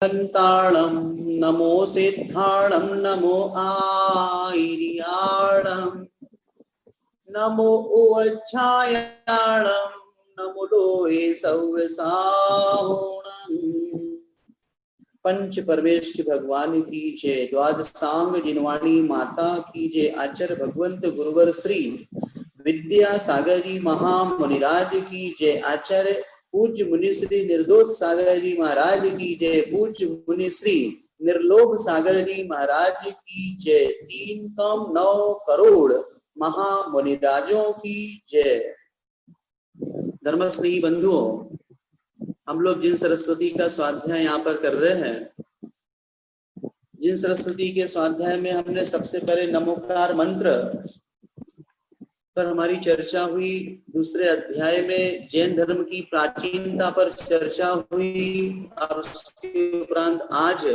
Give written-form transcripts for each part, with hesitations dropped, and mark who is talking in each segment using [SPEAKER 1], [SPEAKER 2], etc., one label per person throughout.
[SPEAKER 1] ताणं नमो सिद्धाणं नमो आयर्याणं नमो उवच्छायाणं नमो लोये सव्यसाहोणं। पंच परमेष्ठ भगवान की जय। द्वादशांग जिनवाणी माता की जय। आचार्य भगवंत गुरुवर श्री विद्या सागर जी महामुनिराज की जय। आचार्य पूज्य मुनि श्री निर्दोष सागर जी महाराज की जय। पूज्य मुनि श्री निर्लोभ सागर जी महाराज की जय। 3.9 करोड़ महामुनिराजों की जय। धर्मस्नेही बंधुओं, हम लोग जिन सरस्वती का स्वाध्याय यहाँ पर कर रहे हैं, जिन सरस्वती के स्वाध्याय में हमने सबसे पहले नमोकार मंत्र पर हमारी चर्चा हुई, दूसरे अध्याय में जैन धर्म की प्राचीनता पर चर्चा हुई, और उसके उपरांत आज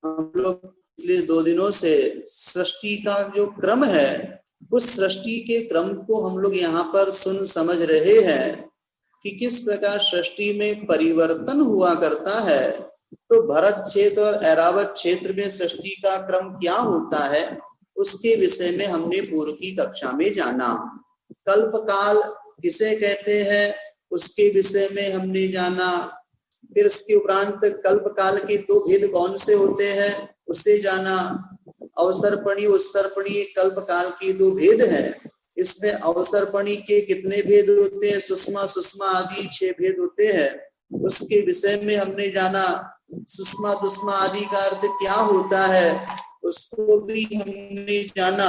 [SPEAKER 1] हम लोग पिछले 2 दिनों से सृष्टि का जो क्रम है, उस सृष्टि के क्रम को हम लोग यहाँ पर सुन समझ रहे हैं कि किस प्रकार सृष्टि में परिवर्तन हुआ करता है। तो भरत क्षेत्र और ऐरावत क्षेत्र में सृष्टि का क्रम क्या होता है, उसके विषय में हमने पूर्व की कक्षा में जाना। कल्पकाल किसे कहते हैं, उसके विषय में हमने जाना। फिर उसके उपरांत कल्पकाल के 2 भेद कौन से होते हैं, उससे जाना। अवसर्पणी उत्सर्पणी कल्पकाल के 2 भेद हैं। इसमें अवसर्पणी के कितने भेद होते हैं, सुषमा सुषमा आदि 6 भेद होते हैं, उसके विषय में हमने जाना। सुषमा दुष्मा आदि का अर्थ क्या होता है, उसको भी हमने जाना।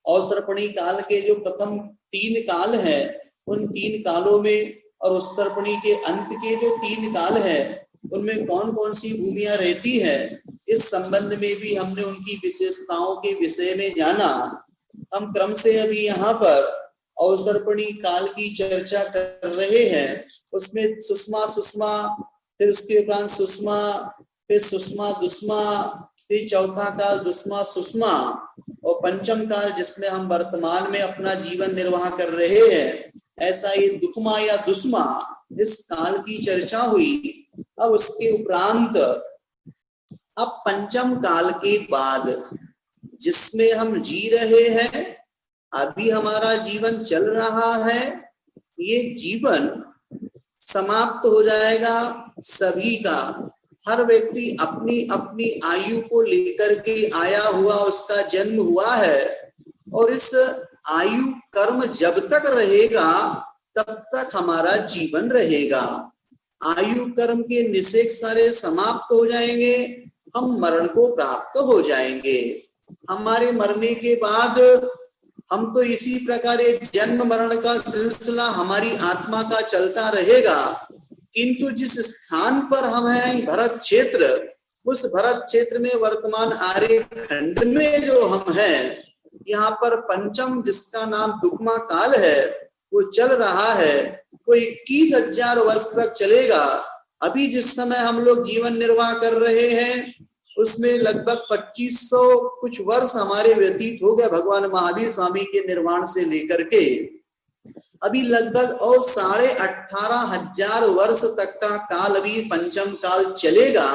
[SPEAKER 1] अवसर्पणी काल के जो प्रथम 3 काल है, उन 3 कालों में और उत्सर्पणी के अंत के जो 3 काल है, उनमें कौन कौन सी भूमियां रहती है, इस संबंध में भी हमने उनकी विशेषताओं के विषय में जाना। हम क्रम से अभी यहाँ पर अवसर्पणी काल की चर्चा कर रहे हैं। उसमें सुषमा सुषमा, फिर उसके उपरांत सुषमा, फिर सुषमा दुष्मा, फिर चौथा काल दुष्मा सुषमा, और पंचम काल जिसमें हम वर्तमान में अपना जीवन निर्वाह कर रहे हैं, ऐसा ये दुखमा या दुष्मा, इस काल की चर्चा हुई। अब उसके उपरांत अब पंचम काल के बाद जिसमें हम जी रहे हैं, अभी हमारा जीवन चल रहा है, ये जीवन समाप्त हो जाएगा सभी का। हर व्यक्ति अपनी अपनी आयु को लेकर के आया हुआ, उसका जन्म हुआ है, और इस आयु कर्म जब तक रहेगा तब तक हमारा जीवन रहेगा। आयु कर्म के निषेध सारे समाप्त हो जाएंगे, हम मरण को प्राप्त हो जाएंगे। हमारे मरने के बाद हम तो इसी प्रकार एक जन्म मरण का सिलसिला हमारी आत्मा का चलता रहेगा, किंतु जिस स्थान पर हम हैं भरत क्षेत्र, उस भरत क्षेत्र में वर्तमान आर्य खंड में जो हम हैं, यहाँ पर पंचम जिसका नाम दुखमा काल है, वो चल रहा है। वो 21,000 वर्ष तक चलेगा। अभी जिस समय हम लोग जीवन निर्वाह कर रहे हैं, उसमें लगभग 2500 कुछ वर्ष हमारे व्यतीत हो गए भगवान महावीर स्वामी के निर्वाण से लेकर के। अभी लगभग और 18,500 वर्ष तक का काल अभी पंचम काल चलेगा,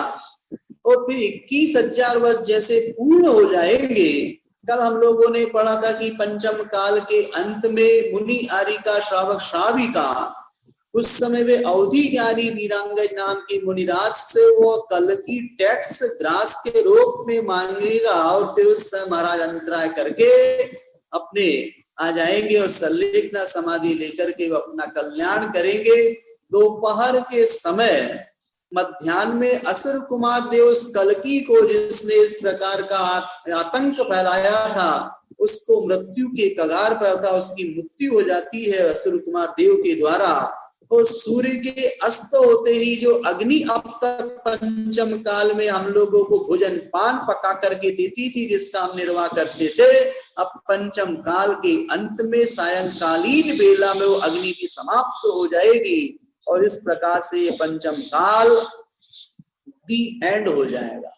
[SPEAKER 1] और फिर 21,000 वर्ष जैसे पूर्ण हो जाएंगे। कल हम लोगों ने पढ़ा था कि पंचम काल के अंत में मुनि आर्य का श्रावक श्राविका, उस समय वे अवधि ज्ञानी वीरांगज नाम की मुनिदास से वो कल की टैक्स ग्रास के रूप में मांगेगा, और फिर उस समय महाराज अंतराय करके अपने आ जाएंगे और संलिग्न समाधि लेकर के वो अपना कल्याण करेंगे। दोपहर के समय मध्याह्न में असुर कुमार देव उस कलकी को, जिसने इस प्रकार का आतंक फैलाया था, उसको मृत्यु के कगार पर था, उसकी मृत्यु हो जाती है असुर कुमार देव के द्वारा। और सूर्य के अस्त होते ही जो अग्नि अब तक पंचम काल में हम लोगों को भोजन पान पका करके देती थी, जिसका हम निर्वाह करते थे, अब पंचम काल के अंत में सायंकालीन बेला में वो अग्नि भी समाप्त हो जाएगी, और इस प्रकार से ये पंचम काल दी एंड हो जाएगा।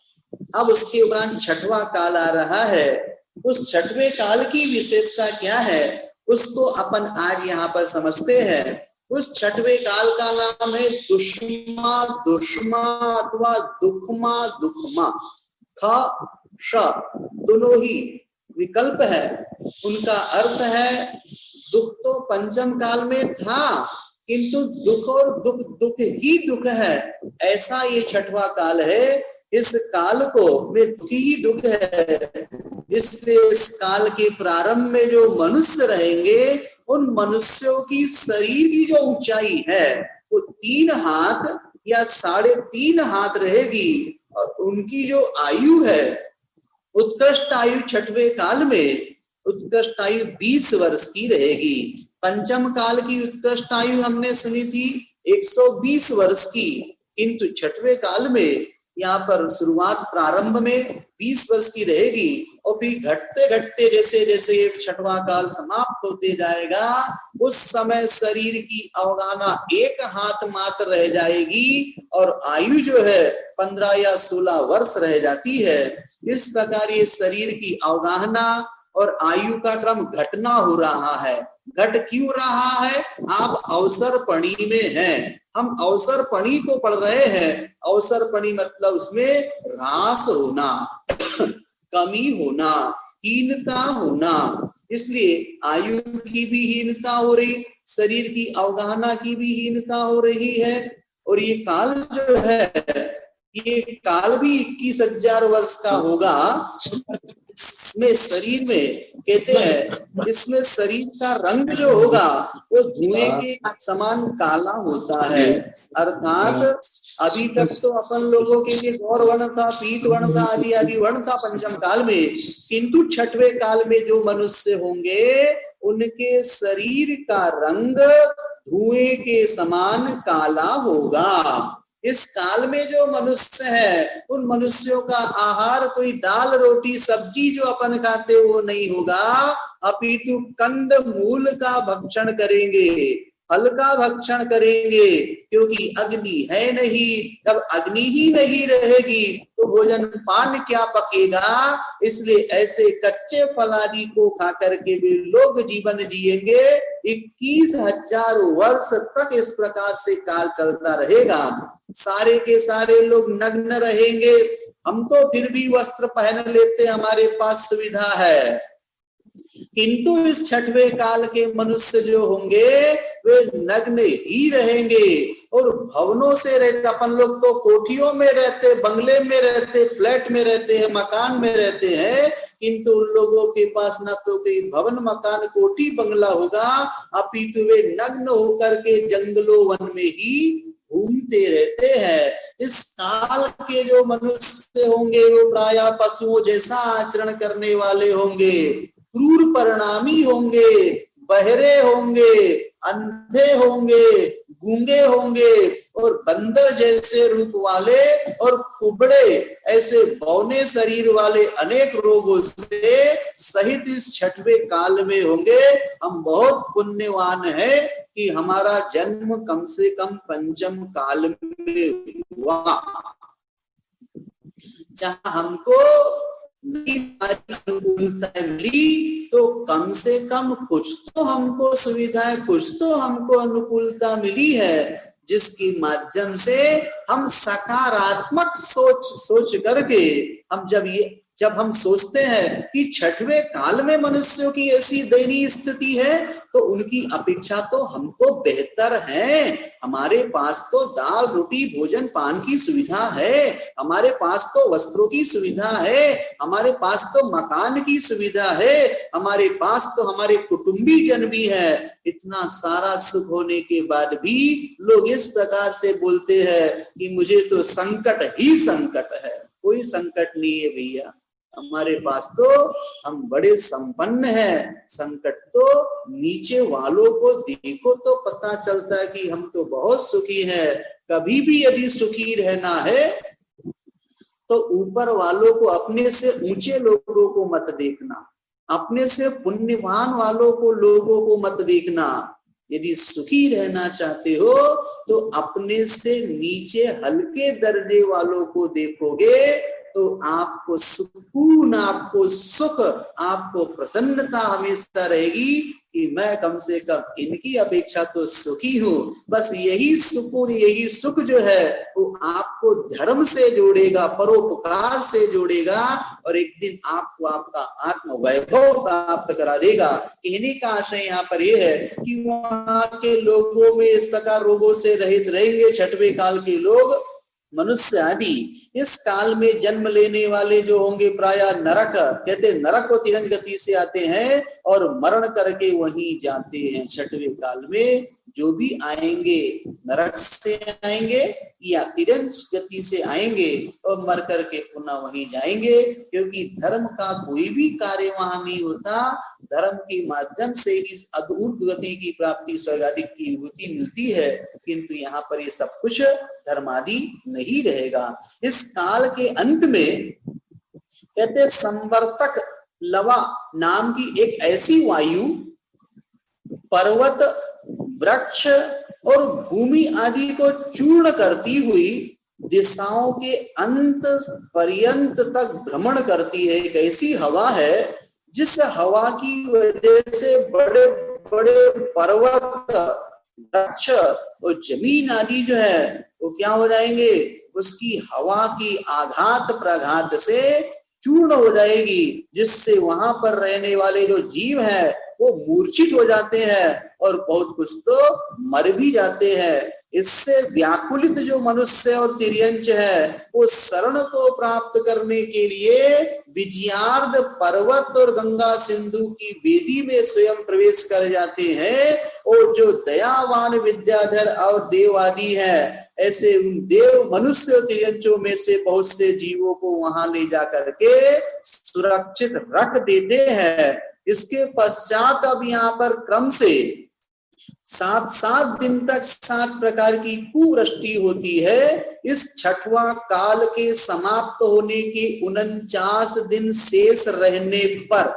[SPEAKER 1] अब उसके उपरांत 6वां काल आ रहा है। उस 6वें काल की विशेषता क्या है, उसको अपन आज यहाँ पर समझते हैं। उस छठवें काल का नाम है दुष्मा दुष्मा अथवा दुखमा दुखमा। ख श दोनों ही विकल्प है। उनका अर्थ है दुख तो पंचम काल में था, किंतु दुख और दुख दुख ही दुख है, ऐसा ये छठवा काल है। इस काल को में दुख ही दुख है, इसलिए इस काल के प्रारंभ में जो मनुष्य रहेंगे उन मनुष्यों की शरीर की जो ऊंचाई है वो 3 हाथ या 3.5 हाथ रहेगी, और उनकी जो आयु है उत्कृष्ट आयु छठवें काल में उत्कृष्ट आयु 20 वर्ष की रहेगी। पंचम काल की उत्कृष्ट आयु हमने सुनी थी 120 वर्ष की, किंतु छठवें काल में यहाँ पर शुरुआत प्रारंभ में 20 वर्ष की रहेगी, और फिर घटते घटते जैसे जैसे एक छठवां काल समाप्त होते जाएगा उस समय शरीर की अवगाहना 1 हाथ मात्र रह जाएगी, और आयु जो है 15 या 16 वर्ष रह जाती है। इस प्रकार ये शरीर की अवगाहना और आयु का क्रम घटना हो रहा है। घट क्यों रहा है? आप अवसरपणी में हैं, हम अवसरपणी को पढ़ रहे हैं। अवसरपणी मतलब उसमें ह्रास होना, कमी होना, हीनता होना, इसलिए आयु की भी हीनता हो रही, शरीर की अवगाहना की भी हीनता हो रही है। और ये काल जो है ये काल भी 21,000 वर्ष का होगा। इसमें शरीर में कहते हैं इसमें शरीर का रंग जो होगा वो धुएं के समान काला होता है। अर्थात अभी तक तो अपन लोगों के लिए गौर वर्ण था, पीत वर्ण था, आदि आदि वर्ण था पंचम काल में, किंतु छठवें काल में जो मनुष्य होंगे उनके शरीर का रंग धुएं के समान काला होगा। इस काल में जो मनुष्य है उन मनुष्यों का आहार कोई दाल रोटी सब्जी जो अपन खाते वो नहीं होगा, अपितु कंद मूल का भक्षण करेंगे, फल का भक्षण करेंगे, क्योंकि अग्नि है नहीं। जब अग्नि ही नहीं रहेगी तो भोजन पान क्या पकेगा, इसलिए ऐसे कच्चे फल आदि को खा करके भी लोग जीवन जिएंगे। 21,000 वर्ष तक इस प्रकार से काल चलता रहेगा। सारे के सारे लोग नग्न रहेंगे। हम तो फिर भी वस्त्र पहन लेते, हमारे पास सुविधा है, किंतु इस छठवें काल के मनुष्य जो होंगे वे नग्न ही रहेंगे। और भवनों से रहते, अपन लोग तो कोठियों में रहते, बंगले में रहते, फ्लैट में रहते हैं, मकान में रहते हैं, किंतु उन लोगों के पास न तो कोई भवन मकान कोठी बंगला होगा, अपितु वे नग्न होकर के जंगलों वन में ही घूमते रहते हैं। इस काल के जो मनुष्य होंगे वो प्रायः पशुओं जैसा आचरण करने वाले होंगे, क्रूर परिणामी होंगे, बहरे होंगे, अंधे होंगे, गूंगे होंगे, और बंदर जैसे रूप वाले और कुबड़े ऐसे बौने शरीर वाले अनेक रोगों से सहित इस छठवें काल में होंगे। हम बहुत पुण्यवान हैं कि हमारा जन्म कम से कम पंचम काल में हुआ, जहां हमको अनुकूलता मिली, तो कम से कम कुछ तो हमको सुविधाएं, कुछ तो हमको अनुकूलता मिली है, जिसके माध्यम से हम सकारात्मक सोच करके जब हम सोचते हैं कि छठवें काल में मनुष्यों की ऐसी दयनीय स्थिति है तो उनकी अपेक्षा तो हम तो बेहतर हैं। हमारे पास तो दाल रोटी भोजन पान की सुविधा है, हमारे पास तो वस्त्रों की सुविधा है, हमारे पास तो मकान की सुविधा है, हमारे पास तो हमारे कुटुंबी जन भी है। इतना सारा सुख होने के बाद भी लोग इस प्रकार से बोलते हैं कि मुझे तो संकट ही संकट है। कोई संकट नहीं है भैया, हमारे पास तो हम बड़े संपन्न हैं। संकट तो नीचे वालों को देखो तो पता चलता है कि हम तो बहुत सुखी हैं। कभी भी यदि सुखी रहना है तो ऊपर वालों को, अपने से ऊंचे लोगों को मत देखना, अपने से पुण्यवान वालों को, लोगों को मत देखना। यदि सुखी रहना चाहते हो तो अपने से नीचे हल्के दर्जे वालों को देखोगे तो आपको सुकून, आपको सुख, आपको प्रसन्नता हमेशा रहेगी कि कि मैं कम से कम इनकी अपेक्षा तो सुखी हूं। बस यही सुकून, यही सुख जो है वो आपको धर्म से जोड़ेगा, परोपकार से जोड़ेगा और एक दिन आपको आपका आत्म वैभव प्राप्त करा देगा। कहने का आशय यहाँ पर यह है कि वहां के लोगों में इस प्रकार रोगों से रहित रहेंगे छठवें काल के लोग, मनुष्य आदि। इस काल में जन्म लेने वाले जो होंगे प्राय नरक, कहते नरक को तिरंज गति से आते हैं और मरण करके वहीं जाते हैं। छठवें काल में जो भी आएंगे नरक से आएंगे या तिरंज गति से आएंगे और मर करके पुनः वहीं जाएंगे, क्योंकि धर्म का कोई भी कार्य वहां नहीं होता। धर्म के माध्यम से ही अद्भुत गति की प्राप्ति, स्वर्ग आदि की विभूति मिलती है, किंतु यहाँ पर ये सब कुछ धर्मादि नहीं रहेगा। इस काल के अंत में कहते संवर्तक लवा नाम की एक ऐसी वायु पर्वत, वृक्ष और भूमि आदि को चूर्ण करती हुई दिशाओं के अंत पर्यंत तक भ्रमण करती है। एक ऐसी हवा है जिस हवा की वजह से बड़े बड़े पर्वत, वृक्ष और जमीन आदि जो है वो क्या हो जाएंगे, उसकी हवा की आघात प्रघात से चूर्ण हो जाएगी, जिससे वहां पर रहने वाले जो जीव हैं वो मूर्छित हो जाते हैं और बहुत कुछ तो मर भी जाते हैं। इससे व्याकुलित जो मनुष्य और तिर्यंच है वो शरण को प्राप्त करने के लिए विजयार्द पर्वत और गंगा सिंधु की वेदी में स्वयं प्रवेश कर जाते हैं। और जो दयावान विद्याधर और देव आदि है, ऐसे उन देव मनुष्य और तिर्यंचों में से बहुत से जीवों को वहां ले जा करके सुरक्षित रख देते हैं। इसके पश्चात अब यहाँ पर क्रम से 7 दिन तक 7 प्रकार की कुवृष्टि होती है। इस छठवां काल के समाप्त होने के 49 दिन शेष रहने पर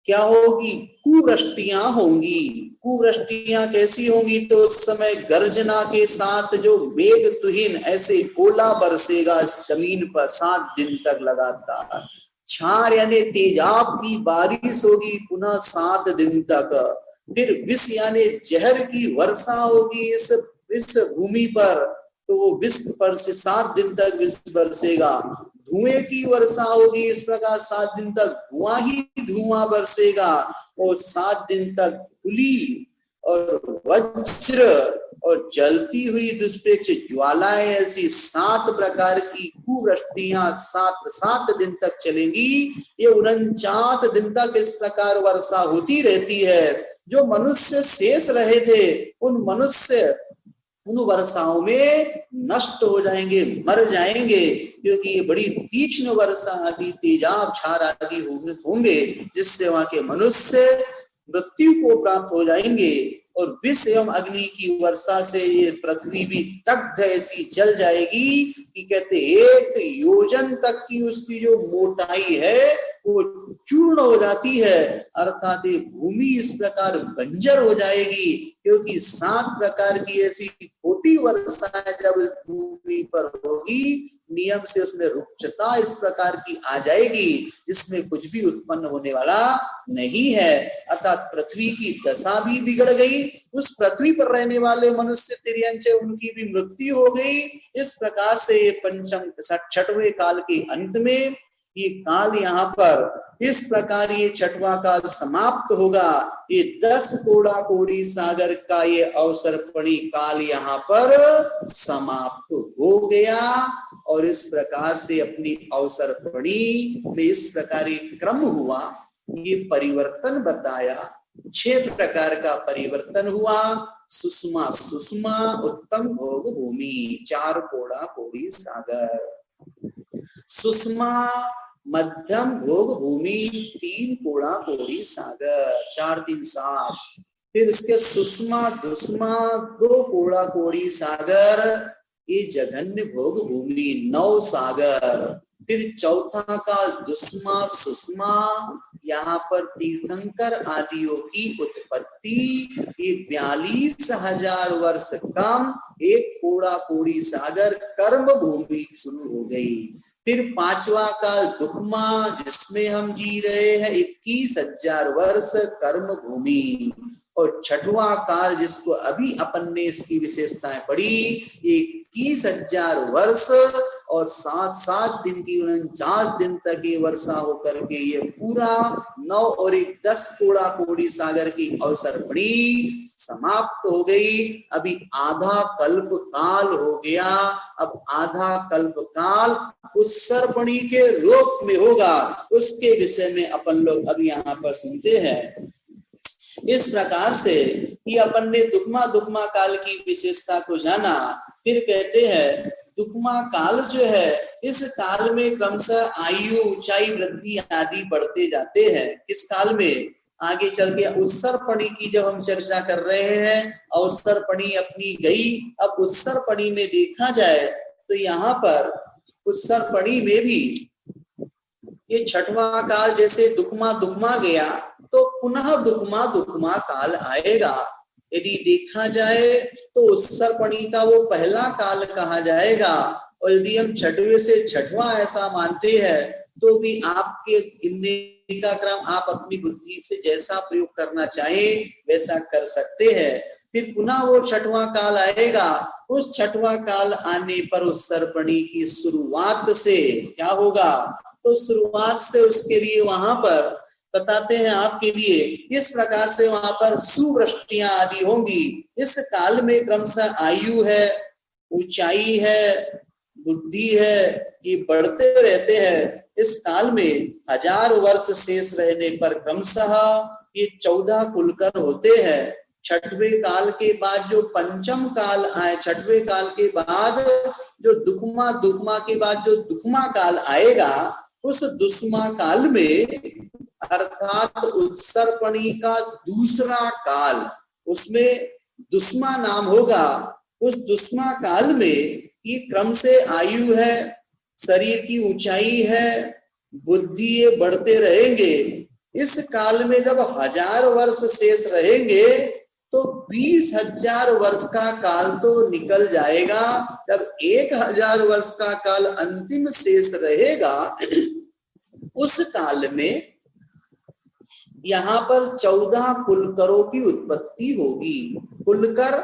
[SPEAKER 1] क्या होगी, कुवृष्टियां होंगी। कुवृष्टियां कैसी होंगी, तो उस समय गर्जना के साथ जो मेघ तुहिन ऐसे ओला बरसेगा इस जमीन पर 7 दिन तक लगातार। छार यानी तेजाब की बारिश होगी पुनः 7 दिन तक। फिर विष यानी जहर की वर्षा होगी इस भूमि पर, तो वो विष पर से 7 दिन तक विष बरसेगा। धुएं की वर्षा होगी, इस प्रकार 7 दिन तक धुआं ही धुआं बरसेगा। और 7 दिन तक धूलि और वज्र और जलती हुई दुष्प्रेक्ष ज्वालाएं, ऐसी 7 प्रकार की कुवृष्टियां 7 दिन तक चलेंगी। ये 49 दिन तक इस प्रकार वर्षा होती रहती है। जो मनुष्य शेष रहे थे उन मनुष्य उन वर्षाओं में नष्ट हो जाएंगे, मर जाएंगे, क्योंकि ये बड़ी तीक्ष्ण वर्षा आदि, तेजाब छार आदि होंगे, जिससे वहां के मनुष्य मृत्यु को प्राप्त हो जाएंगे। और विष एवं अग्नि की वर्षा से ये पृथ्वी भी दग्ध ऐसी जल जाएगी कि कहते 1 योजन तक की उसकी जो मोटाई है वो चूर्ण हो जाती है, अर्थात ये भूमि इस प्रकार बंजर हो जाएगी, क्योंकि 7 प्रकार की ऐसी खोटी वर्षा जब इस भूमि पर होगी, नियम से उसमें रुक्षता इस प्रकार की आ जाएगी जिसमें कुछ भी उत्पन्न होने वाला नहीं है। अर्थात पृथ्वी की दशा भी बिगड़ गई, उस पृथ्वी पर रहने वाले मनुष्य तिर्यंच उनकी भी मृत्यु हो गई। इस प्रकार से ये पंचम 6वें काल के अंत में ये काल यहाँ पर इस प्रकार ये 6वां काल समाप्त होगा। ये 10 कोड़ा कोड़ी सागर का ये अवसर्पणी काल यहाँ पर समाप्त हो गया। और इस प्रकार से अपनी अवसर्पणी में इस प्रकार ये क्रम हुआ, ये परिवर्तन बताया। 6 प्रकार का परिवर्तन हुआ। सुषमा सुषमा उत्तम भोग भूमि, 4 कोड़ा कोड़ी सागर। सुषमा मध्यम भोग भूमि, 3 कोड़ा कोड़ी सागर, 4 3 7। फिर उसके सुषमा दुष्मा 2 कोड़ा कोड़ी सागर, ये जघन्य भोग भूमि, 9 सागर। फिर चौथा काल दुष्मा सुषमा, यहाँ पर तीर्थंकर आदियों की उत्पत्ति ये 42,000 वर्ष कम एक कोड़ा कोड़ी सागर कर्म भूमि शुरू हो गई। फिर 5वां काल दुखमा जिसमें हम जी रहे हैं 21,000 वर्ष कर्म भूमि, और 6वां काल जिसको अभी अपन ने इसकी विशेषताएं पढ़ी 21,000 वर्ष और 7 दिन की 49 दिन तक ये वर्षा होकर के ये पूरा 9 और 10 कोड़ा कोड़ी सागर की अवसर्पणी समाप्त हो गई। अभी आधा कल्प काल हो गया। अब आधा कल्प काल उत्सर्पणी के रूप में होगा, उसके विषय में अपन लोग अभी यहाँ पर सुनते हैं। इस प्रकार से कि अपन ने दुखमा काल की विशेषता को जाना। फिर कहते हैं दुखमा काल जो है इस काल में क्रमशः आयु ऊंचाई वृद्धि आदि बढ़ते जाते हैं। इस काल में आगे चल के उत्सर्पणी की जब हम चर्चा कर रहे हैं, अवसर्पणी अपनी गई, अब उत्सर्पणी में देखा जाए तो यहाँ पर उत्सर्पणी में भी ये 6वां काल जैसे दुखमा गया तो पुनः दुखमा काल आएगा। यदि देखा जाए तो उत्सर्पणी का वो पहला काल कहा जाएगा, और यदि हम 6वें से 6वां ऐसा मानते हैं तो भी आपके गिनने का क्रम आप अपनी बुद्धि से जैसा प्रयोग करना चाहे वैसा कर सकते हैं। फिर पुनः वो 6वां काल आएगा। उस 6वां काल आने पर उत्सर्पणी की शुरुआत से क्या होगा, तो शुरुआत से उसके लिए वहां पर बताते हैं आपके लिए इस प्रकार से वहां पर सुवृष्टियां आदि होंगी। इस काल में क्रमशः आयु है, ऊंचाई है, बुद्धि है, ये बढ़ते रहते हैं। इस काल में 1000 वर्ष शेष रहने पर क्रमशः ये 14 कुलकर होते हैं। 6वें काल के बाद जो पंचम काल आए, 6वें काल के बाद जो दुखमा के बाद जो दुखमा काल आएगा, उस दुष्मा काल में अर्थात उत्सर्पणी का दूसरा काल, उसमें दुष्मा नाम होगा। उस दुष्मा काल में ये क्रम से आयु है, शरीर की ऊंचाई है, बुद्धि ये बढ़ते रहेंगे। इस काल में जब 1000 वर्ष शेष रहेंगे तो 20,000 वर्ष का काल तो निकल जाएगा। जब 1000 वर्ष का काल अंतिम शेष रहेगा, उस काल में यहाँ पर 14 कुलकरों की उत्पत्ति होगी। कुलकर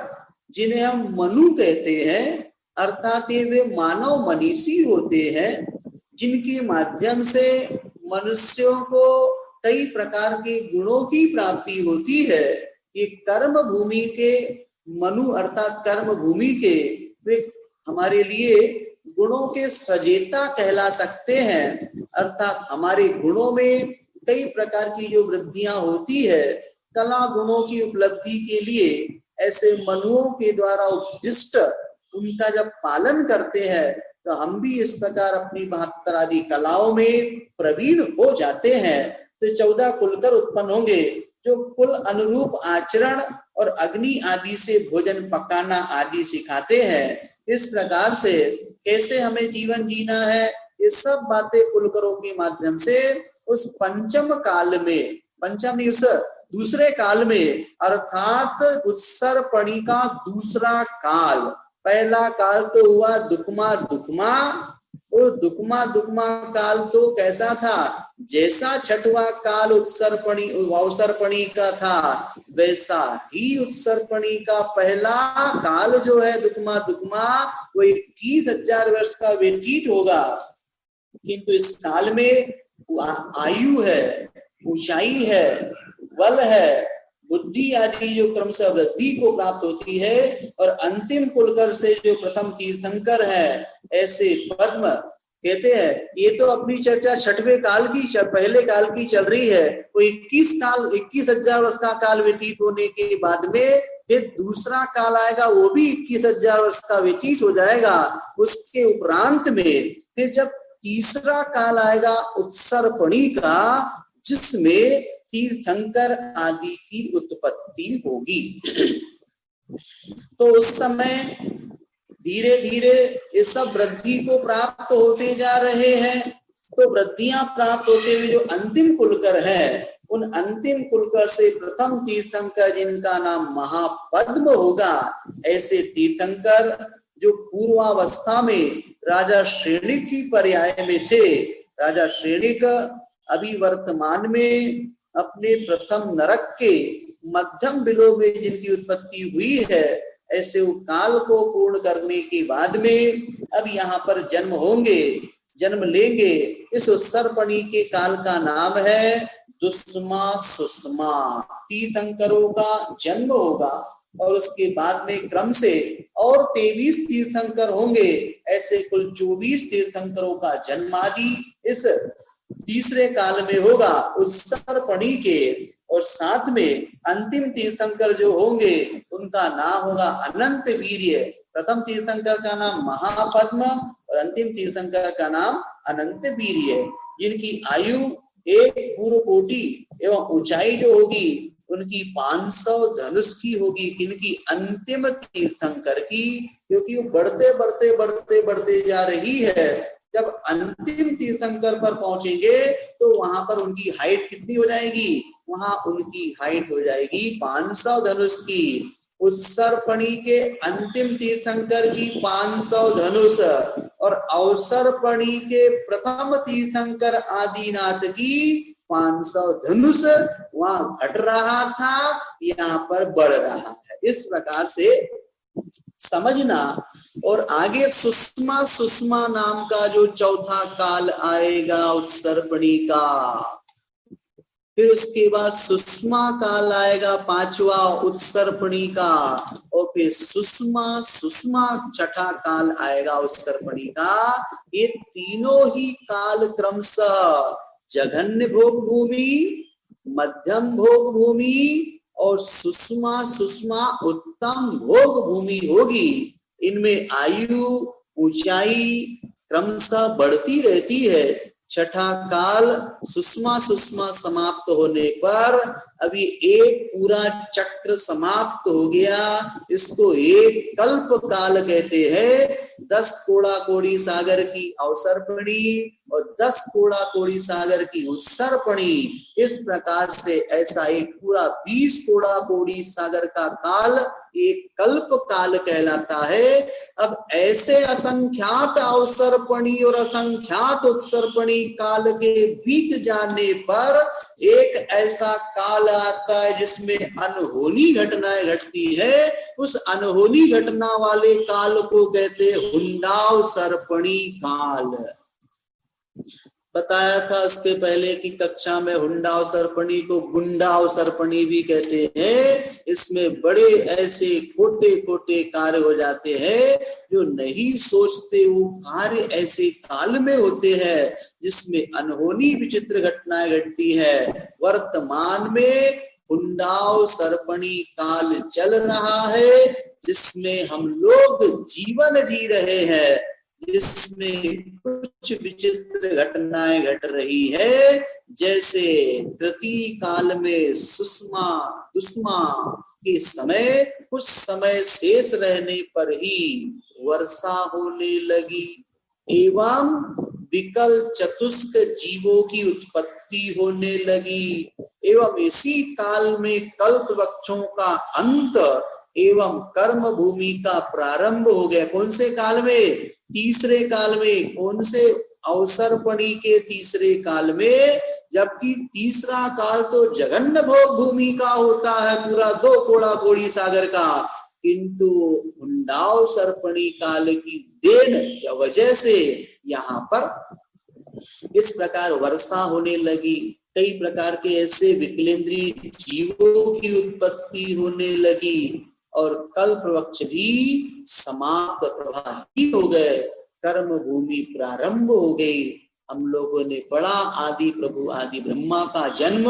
[SPEAKER 1] जिन्हें हम मनु कहते हैं, अर्थात ये वे मानव मनीषी होते हैं जिनके माध्यम से मनुष्यों को कई प्रकार के गुणों की प्राप्ति होती है। ये कर्म भूमि के मनु अर्थात कर्म भूमि के वे हमारे लिए गुणों के सजेता कहला सकते हैं। अर्थात हमारे गुणों में कई प्रकार की जो वृद्धियां होती है, कला गुणों की उपलब्धि के लिए ऐसे मनुओं के द्वारा उपदिष्ट उनका जब पालन करते हैं तो हम भी इस प्रकार अपनी 72 आदि कलाओं में प्रवीण हो जाते हैं। तो 14 कुलकर उत्पन्न होंगे जो कुल अनुरूप आचरण और अग्नि आदि से भोजन पकाना आदि सिखाते हैं। इस प्रकार से कैसे हमें जीवन जीना है, ये सब बातें कुलकरों के माध्यम से उस पंचम काल में, पंचम नहीं उस दूसरे काल में, अर्थात उत्सर्पणी का दूसरा काल। पहला काल तो हुआ दुखमा और दुखमा काल तो कैसा था, जैसा 6वां काल उत्सर्पणी का था वैसा ही उत्सर्पणी का पहला काल जो है दुखमा वो 21,000 वर्ष का व्यतीत होगा। किंतु इस काल में आयु है, ऊंचाई है, बल है, बुद्धि आदि जो क्रमशः वृद्धि को प्राप्त होती है, और अंतिम कुलकर से जो प्रथम तीर्थंकर है ऐसे पद्म कहते हैं। ये तो अपनी चर्चा 6वें काल की पहले काल की चल रही है। वो 21,000 वर्ष का काल व्यतीत होने के बाद में फिर दूसरा काल आएगा, वो भी 21,000 वर्ष का व्यतीत हो जाएगा। उसके उपरांत में फिर जब तीसरा काल आएगा उत्सर्पणी का, जिसमें तीर्थंकर आदि की उत्पत्ति होगी। तो उस समय धीरे धीरे ये सब वृद्धि को प्राप्त होते जा रहे हैं। तो वृद्धियां प्राप्त होते हुए जो अंतिम कुलकर है, उन अंतिम कुलकर से प्रथम तीर्थंकर जिनका नाम महापद्म होगा, ऐसे तीर्थंकर जो पूर्वावस्था में राजा श्रेणिक की पर्याय में थे। राजा श्रेणिक अभी वर्तमान में अपने प्रथम नरक के मध्यम बिलों में जिनकी उत्पत्ति हुई है, ऐसे वो काल को पूर्ण करने के बाद में अब यहाँ पर जन्म लेंगे। इस उत्सर्पणी के काल का नाम है दुस्मा सुषमा। तीर्थंकरों का जन्म होगा और उसके बाद में क्रम से और 23 तीर्थंकर होंगे। ऐसे कुल 24 तीर्थंकरों का जन्म आदि इस तीसरे काल में होगा उत्सर्पणी के। और साथ में अंतिम तीर्थंकर जो होंगे उनका नाम होगा अनंत वीर्य। प्रथम तीर्थंकर का नाम महापद्म और अंतिम तीर्थंकर का नाम अनंत वीर्य, जिनकी आयु एक पूर्व कोटि एवं ऊंचाई जो होगी उनकी 500 धनुष की होगी। किनकी? अंतिम तीर्थंकर की, क्योंकि वो बढ़ते जा रही है। जब अंतिम तीर्थंकर पर पहुंचेंगे तो वहां पर उनकी हाइट कितनी हो जाएगी? वहां उनकी हाइट हो जाएगी 500 धनुष की। उत्सर्पणी के अंतिम तीर्थंकर की 500 धनुष और अवसर्पणी के प्रथम तीर्थंकर आदिनाथ की 500 धनुष वहां घट रहा था, यहाँ पर बढ़ रहा है। इस प्रकार से समझना। और आगे सुषमा नाम का जो चौथा काल आएगा उत्सर्पणी का, फिर उसके बाद सुषमा काल आएगा पांचवा उत्सर्पणी का, और फिर सुषमा छठा काल आएगा उत्सर्पणी का। ये तीनों ही काल क्रमशः जघन्य भोग भूमि, मध्यम भोग भूमि और सुषमा उत्तम भोग भूमि होगी। इनमें आयु ऊंचाई क्रमशः बढ़ती रहती है। छठा काल सुषमा समाप्त होने पर अभी एक पूरा चक्र समाप्त हो गया। इसको एक कल्प काल कहते हैं। 10 कोड़ा कोड़ी सागर की अवसर्पणी और 10 कोड़ा कोड़ी सागर की उत्सर्पणी, इस प्रकार से ऐसा एक पूरा 20 कोड़ा कोड़ी सागर का काल एक कल्प काल कहलाता है। अब ऐसे असंख्यात अवसर्पणी और असंख्यात उत्सर्पणी काल के बीत जाने पर एक ऐसा काल आता है जिसमें अनहोनी घटनाएं घटती है। उस अनहोनी घटना वाले काल को कहते हुंडावसर्पणी काल। बताया था इसके पहले की कक्षा में, हुंडावसर्पणी को गुंडावसर्पणी भी कहते हैं। इसमें बड़े ऐसे खोटे खोटे कार्य हो जाते हैं जो नहीं सोचते, वो कार्य ऐसे काल में होते हैं जिसमें अनहोनी विचित्र घटनाएं घटती है। वर्तमान में हुंडावसर्पणी काल चल रहा है, जिसमें हम लोग जीवन जी रहे हैं, जिसमें कुछ विचित्र घटनाएं घट रही है। जैसे तृतीय काल में दुष्मा के समय कुछ समय शेष रहने पर ही वर्षा होने लगी एवं विकल चतुष्क जीवों की उत्पत्ति होने लगी। एवं इसी काल में कल्प वृक्षों का अंत एवं कर्म भूमि का प्रारंभ हो गया। कौन से काल में? तीसरे काल में। कौन से? अवसर्पणी के तीसरे काल में। जबकि तीसरा काल तो जघन्य भोग भूमि का होता है, पूरा 2 कोड़ा कोड़ी सागर का, किंतु हुंडावसर्पणी काल की देन या वजह से यहाँ पर इस प्रकार वर्षा होने लगी। कई प्रकार के ऐसे विकलेंद्रीय जीवों की उत्पत्ति होने लगी और कल्प वृक्ष भी समाप्त प्रवाहित हो गए। कर्म भूमि प्रारंभ हो गई। हम लोगों ने पढ़ा आदि प्रभु आदि ब्रह्मा का जन्म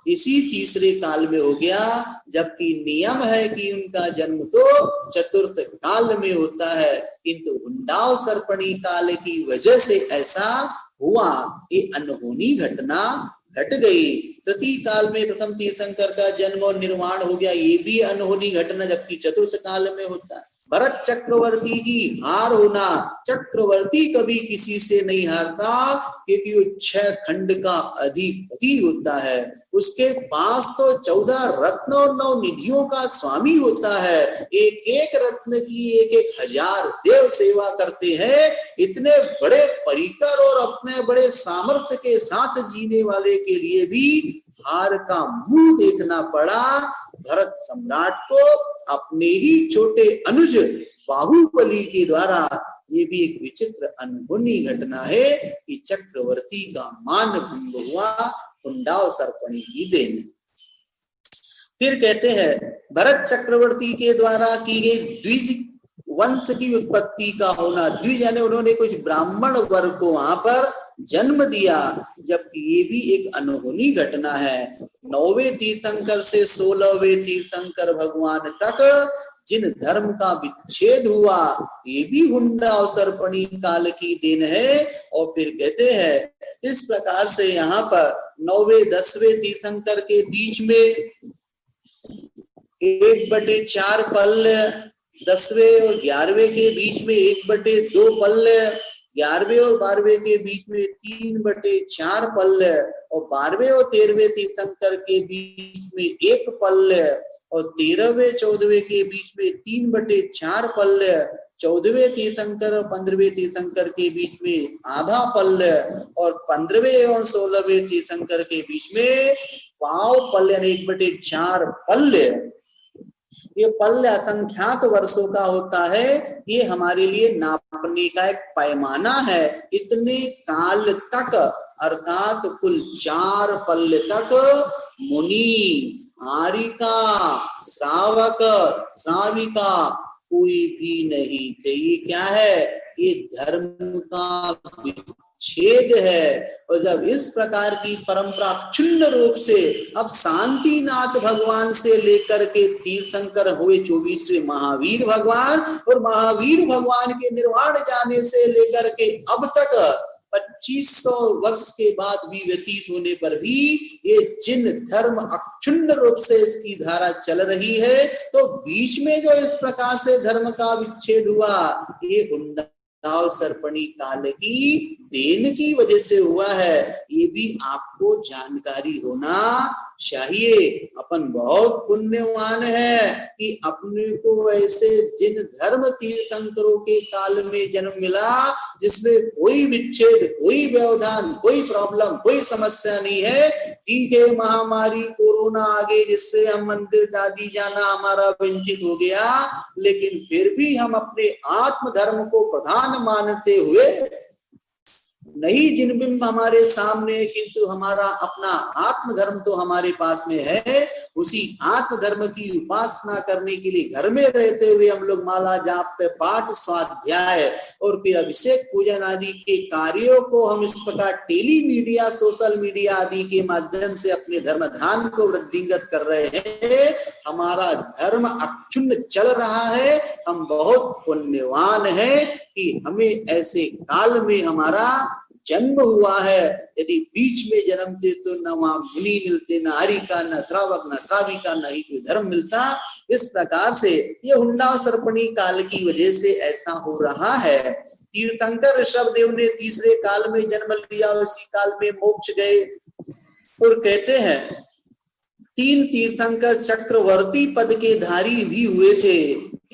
[SPEAKER 1] इसी तीसरे काल में हो गया, जबकि नियम है कि उनका जन्म तो चतुर्थ काल में होता है, किंतु हुंडावसर्पणी काल की वजह से ऐसा हुआ। ये अनहोनी घटना घट गई। तृतीय काल में प्रथम तीर्थंकर का जन्म और निर्वाण हो गया, ये भी अनहोनी घटना, जबकि चतुर्थ काल में होता है। भरत चक्रवर्ती की हार होना, चक्रवर्ती कभी किसी से नहीं हारता क्योंकि वो 6 खंड का अधिपति होता है। उसके पास तो 14 रत्न और 9 निधियों का स्वामी होता है। एक एक रत्न की 1,000 देव सेवा करते हैं। इतने बड़े परिकर और अपने बड़े सामर्थ्य के साथ जीने वाले के लिए भी हार का मुंह देखना पड़ा भरत सम्राट को अपने ही छोटे अनुज बाहुबली के द्वारा। ये भी एक विचित्र अनहोनी घटना है कि चक्रवर्ती का मान भंग हुआ कुंडाव सर्पणी की देन। फिर कहते हैं भरत चक्रवर्ती के द्वारा की गई द्विज वंश की उत्पत्ति का होना। द्विज यानी उन्होंने कुछ ब्राह्मण वर्ग को वहां पर जन्म दिया, जबकि ये भी एक अनहोनी घटना है। 9वें तीर्थंकर से 16वें तीर्थंकर भगवान तक जिन धर्म का विच्छेद हुआ, ये भी हुंडा और सर्पणी काल की देन है। और फिर कहते हैं इस प्रकार से यहाँ पर 9वें 10वें तीर्थंकर के बीच में 1/4 पल्ल, 10वें और 11वें के बीच में 1/2 पल्ल, 11वें और 12वें के बीच में 3/4 पल्ल, और 12वें और 13वें तीर्थंकर के बीच में 1 पल्ल, और 13वें 14वें के बीच में 3/4 पल्ल, 14वें तीर्थंकर और 15वें तीर्थंकर के बीच में आधा पल्ल, और 15वें और 16वें तीर्थंकर के बीच में पाव पल्ल यानी 1/4 पल्ल। ये पल्ल असंख्यात वर्षों का होता है। ये हमारे लिए नापने का एक पैमाना है। इतने काल तक अर्थात कुल 4 पल्ल तक मुनि, आरिका, श्रावक, श्राविका कोई भी नहीं थे। ये क्या है? ये धर्म का छेद है। और जब इस प्रकार की परंपरा क्षुण्ण रूप से अब शांतिनाथ भगवान से लेकर के तीर्थंकर हुए 24वें महावीर भगवान, और महावीर भगवान के निर्वाण जाने से लेकर के अब तक 2500 वर्ष के बाद भी व्यतीत होने पर भी ये जिन धर्म अक्षुण्ण रूप से इसकी धारा चल रही है, तो बीच में जो इस प्रकार से धर्म का विच्छेद हुआ, ये हुंडाव सर्पणी काल की देन की वजह से हुआ है। ये भी आपको जानकारी होना चाहिए। अपन बहुत पुण्यवान है कि अपने को ऐसे जिन धर्म तीर्थंकरों के काल में जन्म मिला जिसमें कोई विच्छेद, कोई व्यवधान, कोई प्रॉब्लम, कोई समस्या नहीं है। ठीक है, महामारी कोरोना आ गई जिससे हम मंदिर आदि जाना हमारा वंचित हो गया, लेकिन फिर भी हम अपने आत्म धर्म को प्रधान मानते हुए नहीं जिनबिंब हमारे सामने, किंतु हमारा अपना आत्म धर्म तो हमारे पास में है। उसी आत्म धर्म की उपासना करने के लिए घर में रहते हुए हम लोग माला जाप पे पाठ स्वाध्याय और फिर अभिषेक पूजन आदि के कार्यों को हम इस प्रकार टेली मीडिया, सोशल मीडिया आदि के माध्यम से अपने धर्म ध्यान को वृद्धिंगत कर रहे हैं। हमारा धर्म अक्षुण्ण चल रहा है। हम बहुत पुण्यवान हैं कि हमें ऐसे काल में हमारा जन्म हुआ है। यदि बीच में जन्मते तो न वहां मुनि मिलते, न हरिका, न श्रावक, न श्राविका, न ही कोई धर्म मिलता। इस प्रकार से ये हुंडा सर्पणी काल की वजह से ऐसा हो रहा है। तीर्थंकर ऋषभदेव ने तीसरे काल में जन्म लिया, उसी काल में मोक्ष गए। और कहते हैं 3 तीर्थंकर चक्रवर्ती पद के धारी भी हुए थे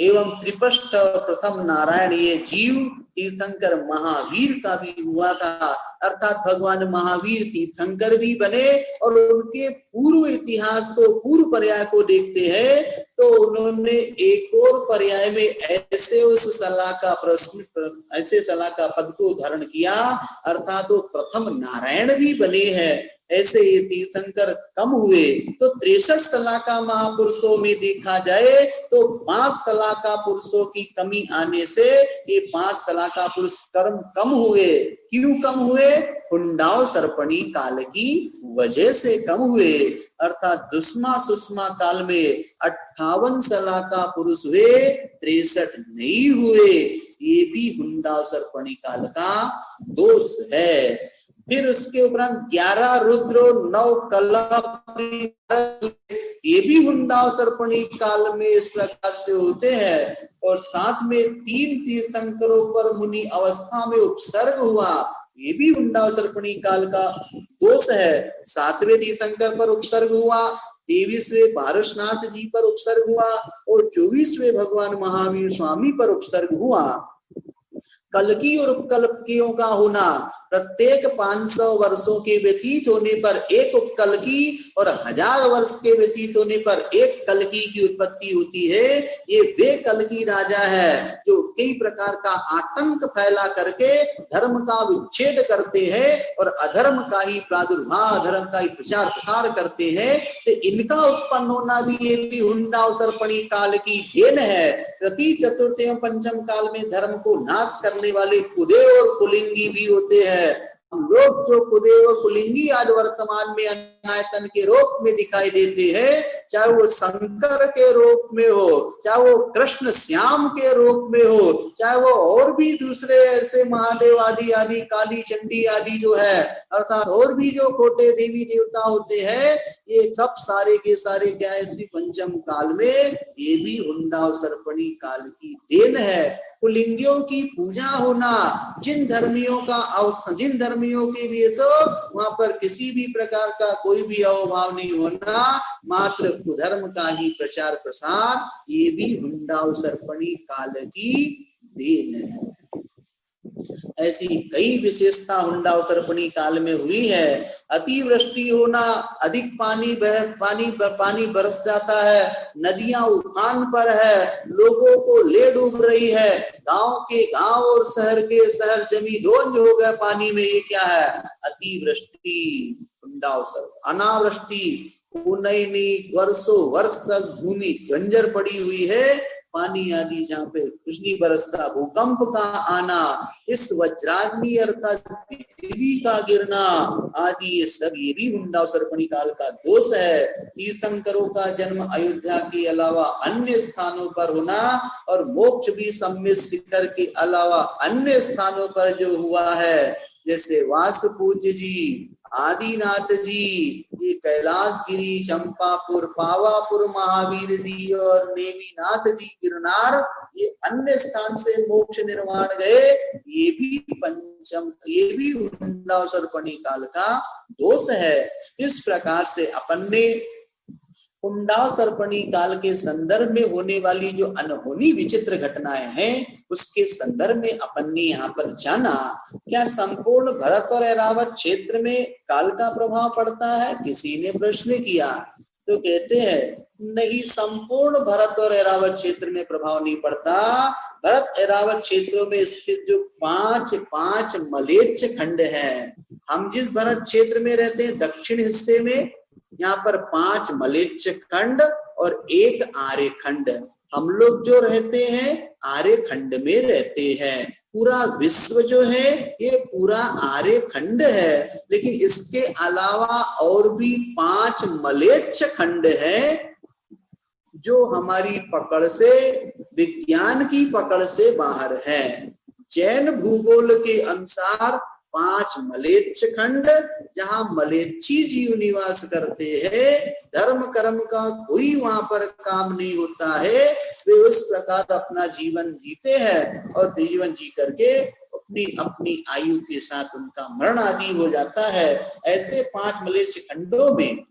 [SPEAKER 1] एवं त्रिपष्ट प्रथम नारायण ये जीव तीर्थंकर महावीर का भी हुआ था। अर्थात भगवान महावीर तीर्थंकर भी बने। और उनके पूर्व इतिहास को, पूर्व पर्याय को देखते हैं तो उन्होंने एक और पर्याय में ऐसे उस सलाह का प्रश्न, ऐसे सलाह का पद को धारण किया, अर्थात वो प्रथम नारायण भी बने हैं। ऐसे ये तीर्थंकर कम हुए तो 63 सलाका महापुरुषों में देखा जाए तो 5 सलाका पुरुषों की कमी आने से ये 5 सलाका पुरुष कर्म कम हुए। क्यों कम हुए? हुंडाव सर्पणी काल की वजह से कम हुए। अर्थात दुष्मा सुषमा काल में 58 सलाका पुरुष हुए, 63 नहीं हुए। ये भी हुंडाव सर्पणी काल का दोष है। फिर उसके उपरांत 11 रुद्र 9 कलप, ये भी हुंडाव सर्पणी काल में इस प्रकार से होते हैं। और साथ में 3 तीर्थंकरों पर मुनि अवस्था में उपसर्ग हुआ, ये भी हुंडाव सर्पणी काल का दोष है। 7वें तीर्थंकर पर उपसर्ग हुआ, 23वें पारसनाथ जी पर उपसर्ग हुआ और 24वें भगवान महावीर स्वामी पर उपसर्ग हुआ। कल्की और उपकल्पियों का होना, प्रत्येक 500 वर्षों के व्यतीत होने पर एक उपकल्की और 1000 वर्ष के व्यतीत होने पर एक कल्की की उत्पत्ति होती है। ये वे कल्की राजा है जो कई प्रकार का आतंक फैला करके धर्म का विच्छेद करते हैं और अधर्म का ही प्रादुर्भाव, अधर्म का ही प्रचार प्रसार करते हैं। तो इनका उत्पन्न होना भी ये भी हुंडाव सर्पणी काल की देन है। तृतीय, चतुर्थ एवं पंचम काल में धर्म को नाश करने वाले कुदेव और कुलिंगी भी होते हैं। हम लोग जो कुदेव और कुलिंगी आज वर्तमान में अनायतन के रूप में दिखाई देते हैं, चाहे वो शंकर के रूप में हो, चाहे वो कृष्ण श्याम के रूप में हो, चाहे वो और भी दूसरे ऐसे महादेव आदि आदि काली चंडी आदि जो है, अर्थात और भी जो खोटे देवी देवता होते हैं, ये सब सारे के सारे क्या है, इसी पंचम काल में ये भी हुंडाव सर्पणी काल की देन है। कुलिंगियों की पूजा होना, जिन धर्मियों के लिए तो वहां पर किसी भी प्रकार का कोई भी अवभाव नहीं होना, मात्र कुधर्म का ही प्रचार प्रसार, ये भी हुंडाव सर्पणी काल की देन है। ऐसी कई विशेषता हुंडाव सर्पणी काल में हुई है। अतिवृष्टि होना, अधिक पानी बरस जाता है, नदियां उफान पर है, लोगों को ले डूब रही है, गांव के गांव और शहर के शहर जमी दोंज हो गए पानी में। ये क्या है? अतिवृष्टि, हुंडाव सर्प। अनावृष्टि, वर्षों वर्ष तक भूमि जंजर पड़ी हुई है, पानी आदि जहाँ पे कुछ नहीं बरसता, भूकंप का आना, इस वज्राग्नि अर्थात बिजली का गिरना आदि, ये सब ये भी हुंडाव सर्पणी काल का दोष है। तीर्थंकरों का जन्म अयोध्या के अलावा अन्य स्थानों पर होना और मोक्ष भी सम्मित शिखर के अलावा अन्य स्थानों पर जो हुआ है, जैसे वास पूज्य जी, आदिनाथ जी, ये कैलाश गिरी, चंपापुर, पावापुर महावीर जी और नेमीनाथ जी गिरनार, ये अन्य स्थान से मोक्ष निर्माण गए, ये भी हुंडाव सर्पणी काल का दोष है। इस प्रकार से अपन ने हुंडाव सर्पणी काल के संदर्भ में होने वाली जो अनहोनी विचित्र घटनाएं हैं, उसके संदर्भ में अपन ने यहाँ पर जाना। क्या संपूर्ण भरत और ऐरावत क्षेत्र में काल का प्रभाव पड़ता है? किसी ने प्रश्न किया तो कहते हैं नहीं, संपूर्ण भरत और ऐरावत क्षेत्र में प्रभाव नहीं पड़ता। भरत ऐरावत क्षेत्रों में स्थित जो पांच मलेच्छ खंड हैं, हम जिस भरत क्षेत्र में रहते हैं दक्षिण हिस्से में, यहाँ पर 5 मलेच्छ खंड और 1 आर्य खंड। हम लोग जो रहते हैं आर्य खंड में रहते हैं। पूरा विश्व जो है ये पूरा आर्य खंड है, लेकिन इसके अलावा और भी 5 मलेच्छ खंड हैं जो हमारी पकड़ से, विज्ञान की पकड़ से बाहर है। जैन भूगोल के अनुसार 5 मलेच्छ खंड, जहां मलेच्छी जीव निवास करते हैं, धर्म कर्म का कोई वहां पर काम नहीं होता है, वे उस प्रकार अपना जीवन जीते हैं और जीवन जी करके अपनी आयु के साथ उनका मरण आदि हो जाता है। ऐसे 5 मलेच्छ खंडों में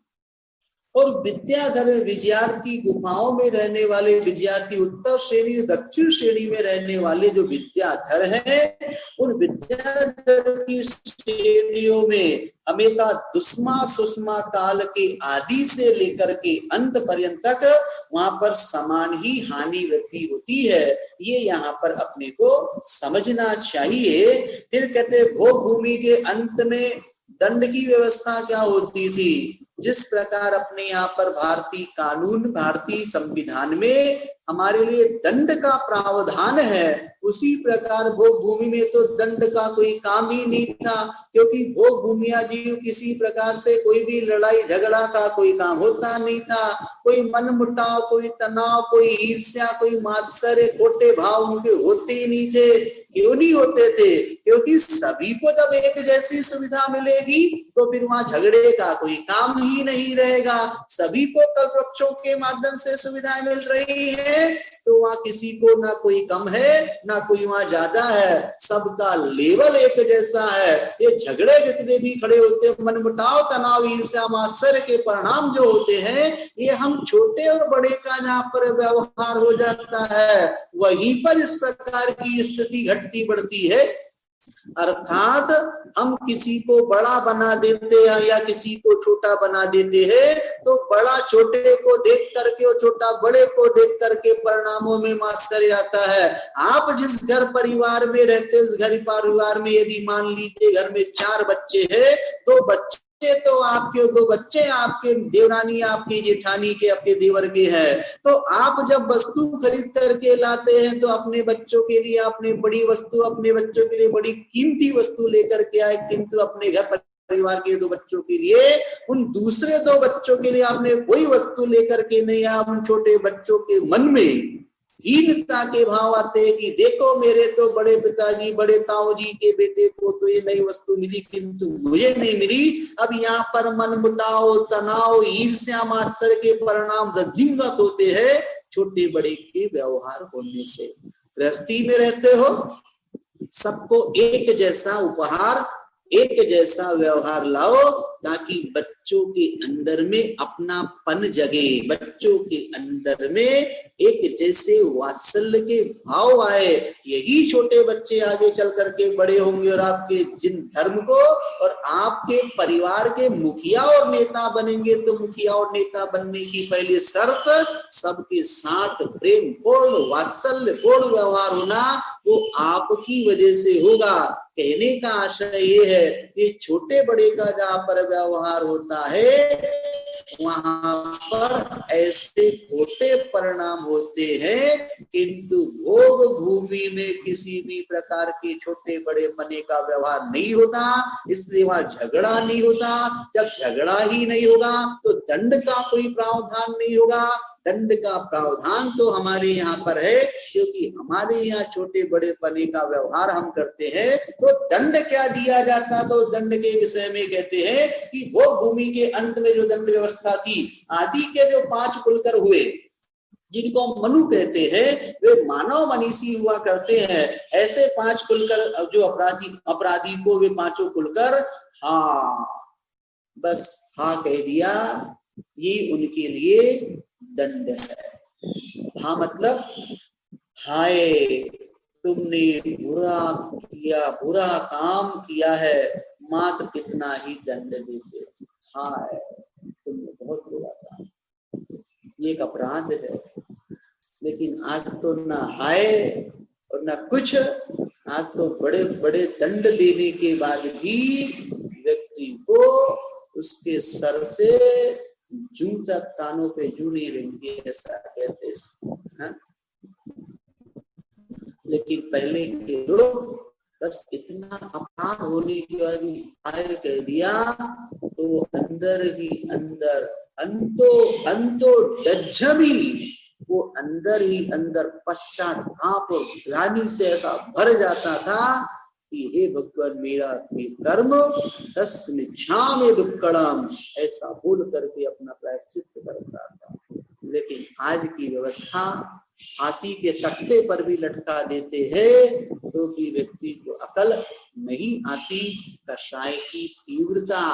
[SPEAKER 1] और विद्याधर विद्यार्थी गुफाओं में रहने वाले विद्यार्थी, उत्तर श्रेणी दक्षिण श्रेणी में रहने वाले जो विद्याधर हैं, उन विद्याधर की श्रेणियों में हमेशा दुष्मा सुषमा काल के आदि से लेकर के अंत पर्यंत तक वहां पर समान ही हानि वृद्धि होती है। ये यहाँ पर अपने को समझना चाहिए। फिर कहते भोग भूमि के अंत में दंड की व्यवस्था क्या होती थी? जिस प्रकार अपने यहाँ पर भारतीय कानून, भारतीय संविधान में हमारे लिए दंड का प्रावधान है, उसी प्रकार भोग भूमि में तो दंड का कोई काम ही नहीं था, क्योंकि भोग भूमिया जी किसी प्रकार से कोई भी लड़ाई झगड़ा का कोई काम होता नहीं था। कोई मन मुटाव, कोई तनाव, कोई ईर्ष्या, कोई मात्सर्य, खोटे भाव उनके होते ही नहीं थे। क्यों नहीं होते थे? क्योंकि सभी को जब एक जैसी सुविधा मिलेगी तो फिर वहां झगड़े का कोई काम ही नहीं रहेगा। सभी को कल्प वृक्षों के माध्यम से सुविधाएं मिल रही है तो वहां किसी को ना कोई कम है ना कोई वहां ज्यादा है, सबका लेवल एक जैसा है। ये झगड़े जितने भी खड़े होते हैं, मनमुटाव, तनाव, ईर्ष्या, मात्सर्य के परिणाम जो होते हैं, ये हम छोटे और बड़े का जहां पर व्यवहार हो जाता है वहीं पर इस प्रकार की स्थिति घटती बढ़ती है। अर्थात हम किसी को बड़ा बना देते हैं या किसी को छोटा बना देते हैं तो बड़ा छोटे को देख करके और छोटा बड़े को देख करके परिणामों में मात्सर्य आता है। आप जिस घर परिवार में रहते उस घर परिवार में यदि मान लीजिए घर में 4 बच्चे हैं, 2 बच्चे तो आपके, 2 बच्चे आपके देवरानी, आपकी जेठानी के, आपके देवर के हैं, तो आप जब वस्तु खरीद करके लाते हैं तो अपने बच्चों के लिए आपने बड़ी वस्तु, अपने बच्चों के लिए बड़ी कीमती वस्तु लेकर के आए, किंतु अपने घर परिवार के 2 बच्चों के लिए, उन दूसरे 2 बच्चों के लिए आपने कोई वस्तु लेकर के नहीं आया। उन छोटे बच्चों के मन में हीनता के भाव आते हैं कि देखो मेरे तो बड़े पिताजी, बड़े ताऊ जी के बेटे को तो ये नई वस्तु मिली किंतु मुझे नहीं मिली। अब यहाँ पर मन मुटाव, तनाव, ईर्ष्या, मात्सर्य के परिणाम वृद्धिंगत होते हैं छोटे बड़े के व्यवहार होने से। गृहस्थी में रहते हो, सबको एक जैसा उपहार, एक जैसा व्यवहार लाओ ताकि बच्चों के अंदर में अपनापन जगे, बच्चों के अंदर में एक जैसे वात्सल्य के भाव आए। यही छोटे बच्चे आगे चल करके बड़े होंगे और आपके जिन धर्म को और आपके परिवार के मुखिया और नेता बनेंगे। तो मुखिया और नेता बनने की पहली शर्त सबके साथ प्रेम पूर्ण, वात्सल्य पूर्ण व्यवहार होना, वो आपकी वजह से होगा। कहने का आशय ये है कि छोटे बड़े का जहां पर व्यवहार होता है वहां पर ऐसे खोटे परिणाम होते हैं, किंतु भोग भूमि में किसी भी प्रकार के छोटे बड़े पने का व्यवहार नहीं होता, इसलिए वहां झगड़ा नहीं होता। जब झगड़ा ही नहीं होगा तो दंड का कोई प्रावधान नहीं होगा। दंड का प्रावधान तो हमारे यहाँ पर है, क्योंकि हमारे यहाँ छोटे बड़े पने का व्यवहार हम करते हैं। तो दंड क्या दिया जाता, तो दंड के विषय में कहते हैं कि भोग भूमि के अंत में जो दंड व्यवस्था थी, आदि के जो 5 कुलकर हुए जिनको मनु कहते हैं, वे मानव मनीषी हुआ करते हैं। ऐसे 5 कुलकर जो अपराधी को वे 5 कुलकर हाँ बस हाँ कह दिया, ये उनके लिए दंड है। हाँ मतलब हाय तुमने बुरा किया, बुरा काम किया है, मात्र कितना ही दंड देते। हाय तुमने बहुत बुरा काम, ये एक अपराध है। लेकिन आज तो ना हाय और ना कुछ, आज तो बड़े बड़े दंड देने के बाद भी व्यक्ति को उसके सर से जू तक कानों पे जू नहीं रहेंगे, ऐसा कहते हैं। लेकिन पहले के लोग बस इतना अपराध होने के बाद आय कह दिया तो वो अंदर ही अंदर अंतो डज्जमी, वो अंदर ही अंदर पश्चाताप और ग्लानि से ऐसा भर जाता था कि हे भगवान मेरा कर्म तस्म क्षामे दुक्कड़म, ऐसा बोल करके अपना प्रायश्चित करता था। लेकिन आज की व्यवस्था फांसी के तख्ते पर भी लटका देते हैं तो कि व्यक्ति को अकल नहीं आती। कषाय की तीव्रता,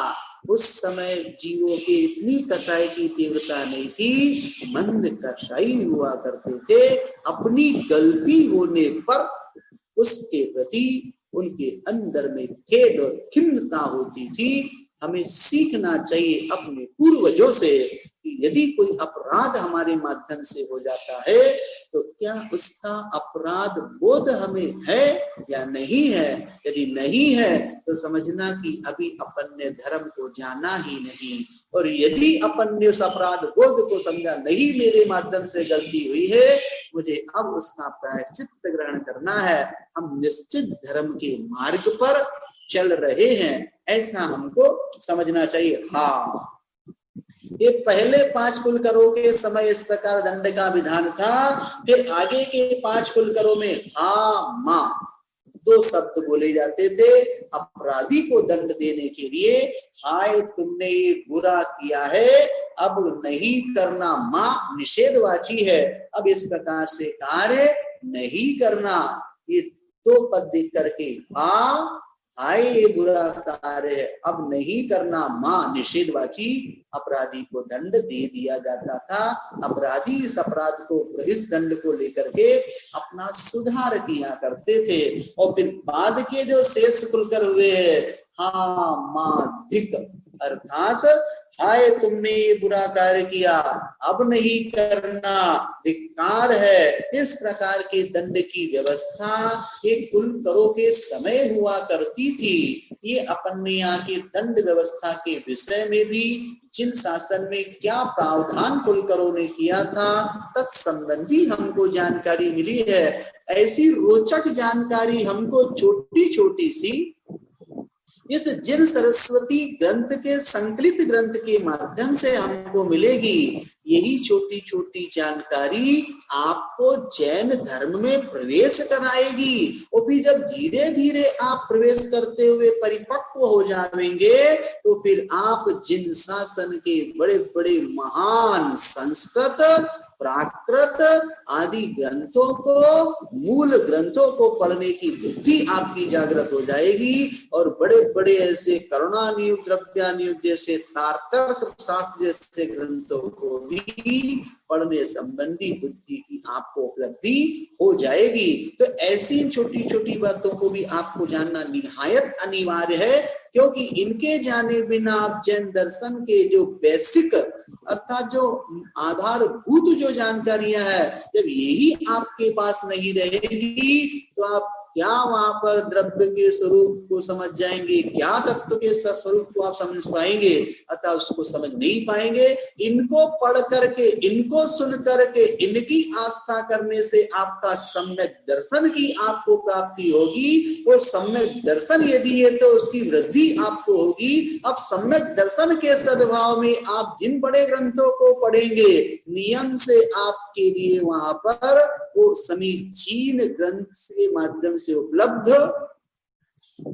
[SPEAKER 1] उस समय जीवों के इतनी कषाय की तीव्रता नहीं थी, मंद कषाई हुआ करते थे। अपनी गलती होने पर उसके प्रति उनके अंदर में खेद और खिन्नता होती थी। हमें सीखना चाहिए अपने पूर्वजों से कि यदि कोई अपराध हमारे माध्यम से हो जाता है तो क्या उसका अपराध बोध हमें है या नहीं है। यदि नहीं है तो समझना कि अभी अपन ने धर्म को जाना ही नहीं, और यदि अपन ने उस अपराध बोध को समझा नहीं, मेरे माध्यम से गलती हुई है, मुझे अब उसका प्रायश्चित ग्रहण करना है, हम निश्चित धर्म के मार्ग पर चल रहे हैं, ऐसा हमको समझना चाहिए। हाँ, ये पहले 5 कुलकरों के समय इस प्रकार दंड का विधान था। फिर आगे के 5 कुलकरों में हा माँ, दो शब्द बोले जाते थे अपराधी को दंड देने के लिए, हाय तुमने ये बुरा किया है, अब नहीं करना, मां निषेधवाची है। अब इस प्रकार से कार्य नहीं करना, ये दो पद देख करके हाँ हाय ये बुरा कार्य है, अब नहीं करना, मां निषेधवाची अपराधी को दंड दे दिया जाता था। अपराधी इस अपराध को, इस दंड को लेकर के अपना सुधार किया करते थे। और फिर बाद के जो शेष खुलकर हुए हाँ मां धिक, अर्थात हाय तुमने ये बुरा कार्य किया, अब नहीं करना, धिक्कार है। इस प्रकार के दंड की व्यवस्था एक कुल करो के समय हुआ करती थी। ये अपन ने यहाँ की दंड व्यवस्था के विषय में भी जिन शासन में क्या प्रावधान कुल करो ने किया था तत्संबंधी हमको जानकारी मिली है। ऐसी रोचक जानकारी हमको छोटी छोटी सी इस जिन सरस्वती ग्रंथ के संकलित ग्रंथ के माध्यम से हमको मिलेगी। यही छोटी छोटी जानकारी आपको जैन धर्म में प्रवेश कराएगी। और फिर जब धीरे धीरे आप प्रवेश करते हुए परिपक्व हो जाएंगे तो फिर आप जिन शासन के बड़े बड़े महान संस्कृत प्राकृत आदि ग्रंथों को, मूल ग्रंथों को पढ़ने की बुद्धि आपकी जागृत हो जाएगी। और बड़े बड़े ऐसे करुणानुयुक्त, द्रव्यानुयुक्त जैसे तार्किक शास्त्र जैसे ग्रंथों को भी पढ़ने संबंधी बुद्धि की आपको उपलब्धि हो जाएगी। तो ऐसी छोटी छोटी बातों को भी आपको जानना निहायत अनिवार्य है, क्योंकि इनके जाने बिना आप जैन दर्शन के जो बेसिक अर्थात जो आधारभूत जो जानकारियां है, जब यही आपके पास नहीं रहेगी तो आप क्या वहां पर द्रव्य के स्वरूप को समझ जाएंगे, क्या तत्व के स्वरूप को आप समझ पाएंगे, अर्थात उसको समझ नहीं पाएंगे। इनको पढ़ करके, इनको सुन करके, इनकी आस्था करने से आपका सम्यक दर्शन की आपको प्राप्ति होगी। और सम्यक दर्शन यदि है तो उसकी वृद्धि आपको होगी। अब सम्यक दर्शन के सद्भाव में आप जिन बड़े ग्रंथों को पढ़ेंगे, नियम से आपके लिए वहां पर वो समीचीन ग्रंथ के माध्यम से उपलब्ध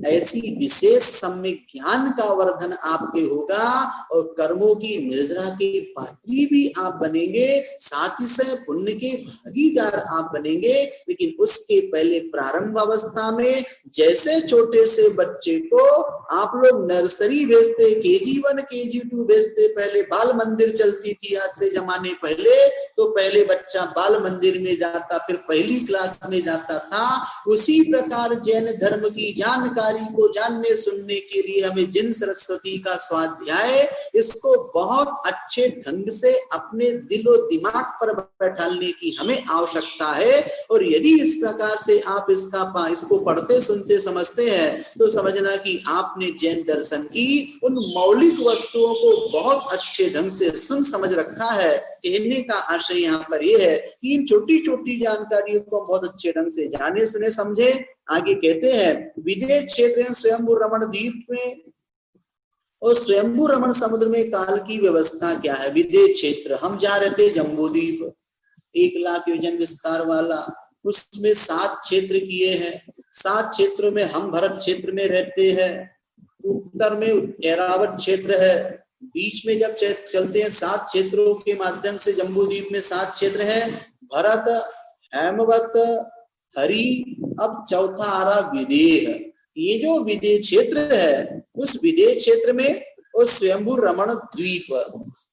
[SPEAKER 1] ऐसी विशेष सम्यक ज्ञान का वर्धन आपके होगा और कर्मों की निर्जरा के पात्री भी आप बनेंगे, साथ ही साथ पुण्य के भागीदार आप बनेंगे। लेकिन उसके पहले प्रारंभ अवस्था में जैसे छोटे से बच्चे को आप लोग नर्सरी भेजते, KG1 KG2 भेजते, पहले बाल मंदिर चलती थी आज से जमाने पहले, तो पहले बच्चा बाल मंदिर में जाता, फिर पहली क्लास में जाता था। उसी प्रकार जैन धर्म की जानकारी को जानने सुनने के लिए हमें जिन सरस्वती का स्वाध्याय, इसको बहुत अच्छे ढंग से अपने दिलो दिमाग पर बैठाने की हमें आवश्यकता है। और यदि इस प्रकार से आप इसको पढ़ते सुनते समझते हैं तो समझना कि आपने जैन दर्शन की उन मौलिक वस्तुओं को बहुत अच्छे ढंग से सुन समझ रखा है। कहने का आशय यहाँ पर यह है कि इन छोटी छोटी जानकारियों को बहुत अच्छे ढंग से जाने सुने समझे। आगे कहते हैं विदेह क्षेत्र स्वयंभू रमण द्वीप में और स्वयंभू रमण समुद्र में काल की व्यवस्था क्या है। विदेह क्षेत्र हम जा रहे थे जम्बूद्वीप, 1 लाख योजन विस्तार वाला, उसमें 7 क्षेत्र किए हैं। 7 क्षेत्रों में हम भरत क्षेत्र में रहते हैं, उत्तर में ऐरावत क्षेत्र है, बीच में जब चलते हैं 7 क्षेत्रों के माध्यम से जम्बूद्वीप में 7 क्षेत्र हैं, भरत, हेमवत, हरि, अब चौथा आ रहा विदेह। ये जो विदेह क्षेत्र है उस विदेह क्षेत्र में और स्वयंभू रमण द्वीप,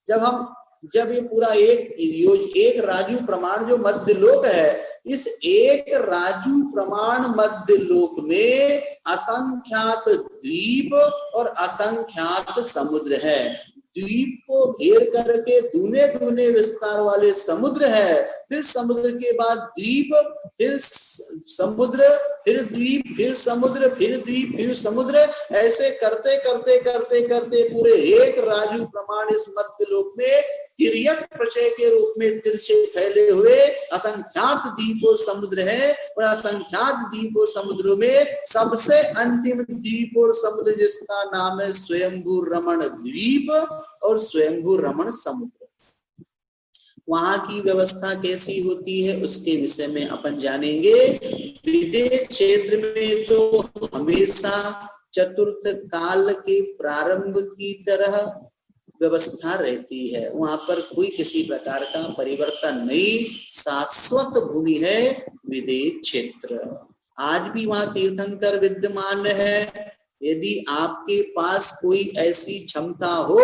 [SPEAKER 1] जब ये पूरा एक राजू प्रमाण जो मध्य लोक है, इस एक राजू प्रमाण मध्य लोक में असंख्यात द्वीप और असंख्यात समुद्र है। द्वीप को घेर करके दूने दूने विस्तार वाले समुद्र है, फिर समुद्र के बाद द्वीप, फिर समुद्र, फिर द्वीप, फिर समुद्र, फिर द्वीप, फिर समुद्र, ऐसे करते करते करते करते पूरे एक राजू प्रमाण इस मध्य लोक में तिर्यक प्रचय के रूप में तिरछे फैले हुए असंख्यात द्वीप और समुद्र है। और असंख्यात द्वीप और समुद्रों में सबसे अंतिम द्वीप और समुद्र जिसका नाम है स्वयंभू रमण द्वीप और स्वयंभू रमण समुद्र। वहां की व्यवस्था कैसी होती है उसके विषय में अपन जानेंगे। विदेश क्षेत्र में तो हमेशा चतुर्थ काल के प्रारंभ की तरह व्यवस्था रहती है, वहां पर कोई किसी प्रकार का परिवर्तन नहीं, शाश्वत भूमि है विदेश क्षेत्र। आज भी वहां तीर्थंकर विद्यमान है। यदि आपके पास कोई ऐसी क्षमता हो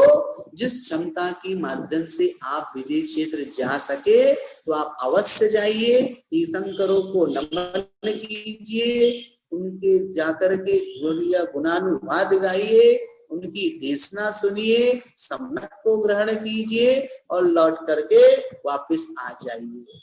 [SPEAKER 1] जिस क्षमता के माध्यम से आप विदेश क्षेत्र जा सके तो आप अवश्य जाइए, तीर्थंकरों को नमन कीजिए, उनके जाकर के गुणानुवाद गाइए, उनकी देशना सुनिए, सम्मत को ग्रहण कीजिए और लौट करके वापस आ जाइए।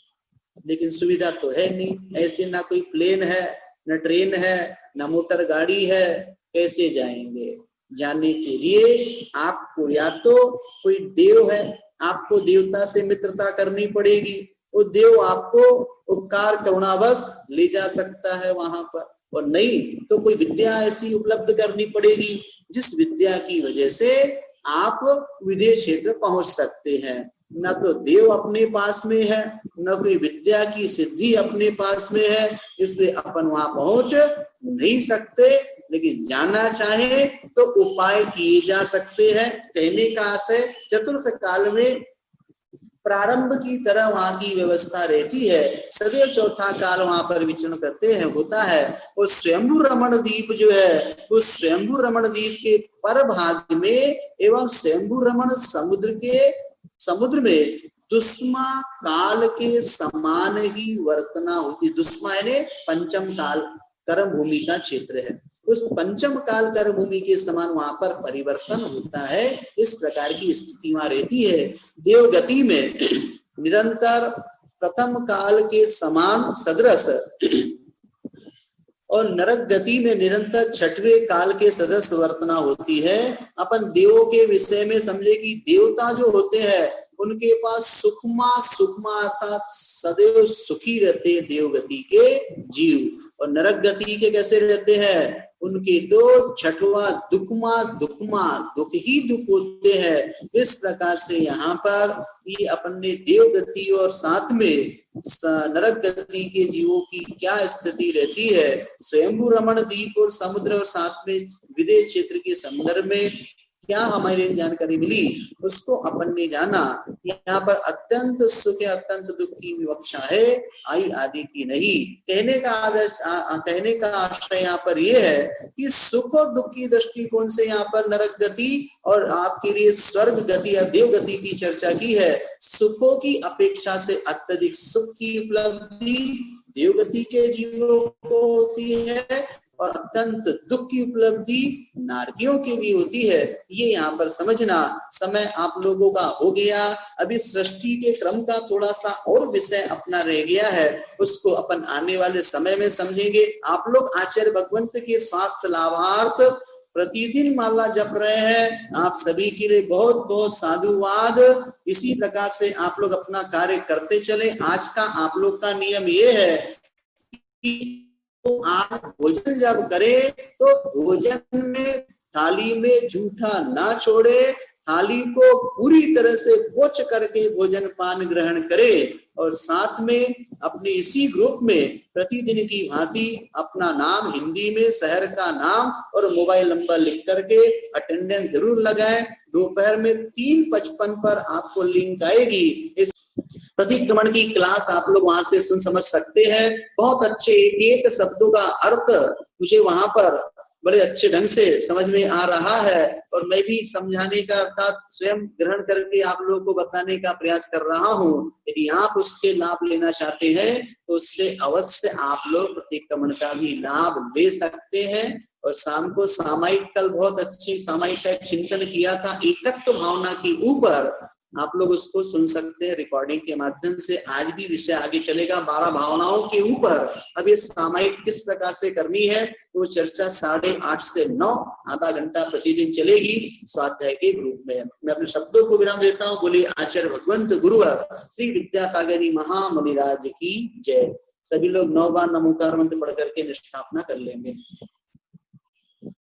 [SPEAKER 1] लेकिन सुविधा तो है नहीं, ऐसे ना कोई प्लेन है, न ट्रेन है, न मोटर गाड़ी है, कैसे जाएंगे? जाने के लिए आपको या तो कोई देव है, आपको देवता से मित्रता करनी पड़ेगी, वो देव आपको उपकार करुणावश ले जा सकता है वहां पर, और नहीं तो कोई विद्या ऐसी उपलब्ध करनी पड़ेगी जिस विद्या की वजह से आप विदेश क्षेत्र पहुंच सकते हैं। न तो देव अपने पास में है, न कोई विद्या की सिद्धि अपने पास में है, इसलिए अपन वहां पहुंच नहीं सकते। लेकिन जाना चाहे तो उपाय किए जा सकते हैं। कहने का आशय चतुर्थ काल में प्रारंभ की तरह वहां की व्यवस्था रहती है, सदैव चौथा काल वहां पर विचरण करते हैं होता है। और स्वयंभू रमण द्वीप जो है, उस स्वयंभू रमण द्वीप के पर भाग में एवं स्वयंभू रमण समुद्र में दुष्मा काल के समान ही वर्तना होती। दुष्मा यानी पंचम काल कर्म भूमि का क्षेत्र है, उस पंचम काल कर्म भूमि के समान वहां पर परिवर्तन होता है। इस प्रकार की स्थिति वहां रहती है। देवगति में निरंतर प्रथम काल के समान सदृश और नरक गति में निरंतर छठवें काल के सदस्य वर्तना होती है। अपन देवों के विषय में समझे कि देवता जो होते हैं उनके पास सुखमा अर्थात सदैव सुखी रहते देवगति के जीव, और नरक गति के कैसे रहते हैं? उनके तो छठवा दुख ही दुख होते हैं। इस प्रकार से यहाँ पर ये अपने देव गति और साथ में नरक गति के जीवों की क्या स्थिति रहती है, स्वयंभू रमण द्वीप और समुद्र और साथ में विदेश क्षेत्र के संदर्भ में क्या हमारी जानकारी मिली उसको अपन ने जाना। यहाँ पर अत्यंत सुख अत्यंत दुख की विवक्षा है, आई आदि की नहीं। कहने का आशय यहाँ पर यह है कि सुख और दुख की दृष्टिकोण से यहाँ पर नरक गति और आपके लिए स्वर्ग गति या देव गति की चर्चा की है। सुखों की अपेक्षा से अत्यधिक सुख की उपलब्धि देवगति के जीवों को होती है और अत्यंत दुख की उपलब्धि नारकियों की भी होती है। ये यहाँ पर समझना। समय आप लोगों का हो गया, अभी सृष्टि के क्रम का थोड़ा सा और विषय अपना रह गया है, उसको अपन आने वाले समय में समझेंगे। आप लोग आचार्य भगवंत के स्वास्थ्य लाभार्थ प्रतिदिन माला जप रहे हैं, आप सभी के लिए बहुत बहुत साधुवाद। इसी प्रकार से आप लोग अपना कार्य करते चले। आज का आप लोग का नियम ये है कि तो आप भोजन जब करें तो भोजन में थाली में जूठा ना छोड़े, थाली को पूरी तरह से पोंछ करके भोजन पान ग्रहण करें और साथ में अपने इसी ग्रुप में प्रतिदिन की भांति अपना नाम हिंदी में, शहर का नाम और मोबाइल नंबर लिख करके अटेंडेंस जरूर लगाएं। दोपहर में 3:55 पर आपको लिंक आएगी। इस प्रतिक्रमण की क्लास आप लोग वहां से सुन समझ सकते हैं। बहुत अच्छे एक शब्दों का अर्थ मुझे वहां पर बड़े अच्छे ढंग से समझ में आ रहा है और मैं भी समझाने का अर्थात स्वयं ग्रहण करके आप लोगों को बताने का प्रयास कर रहा हूँ। यदि आप उसके लाभ लेना चाहते हैं तो उससे अवश्य आप लोग प्रतिक्रमण का भी लाभ ले सकते हैं। और शाम को सामायिक, कल बहुत अच्छी सामायिक का चिंतन किया था एकत्व भावना के ऊपर, आप लोग उसको सुन सकते हैं रिकॉर्डिंग के माध्यम से। आज भी विषय आगे चलेगा 12 भावनाओं के ऊपर। अब ये सामायिक किस प्रकार से करनी है वो चर्चा 8:30 से 9 आधा घंटा प्रतिदिन चलेगी स्वाध्याय के ग्रुप में। मैं अपने शब्दों को विराम देता हूँ। बोलिए आचार्य भगवंत गुरुवर श्री विद्यासागरी महामुनिराज की जय। सभी लोग 9 बार नमोकार मंत्र पढ़ करके निष्ठापना कर लेंगे।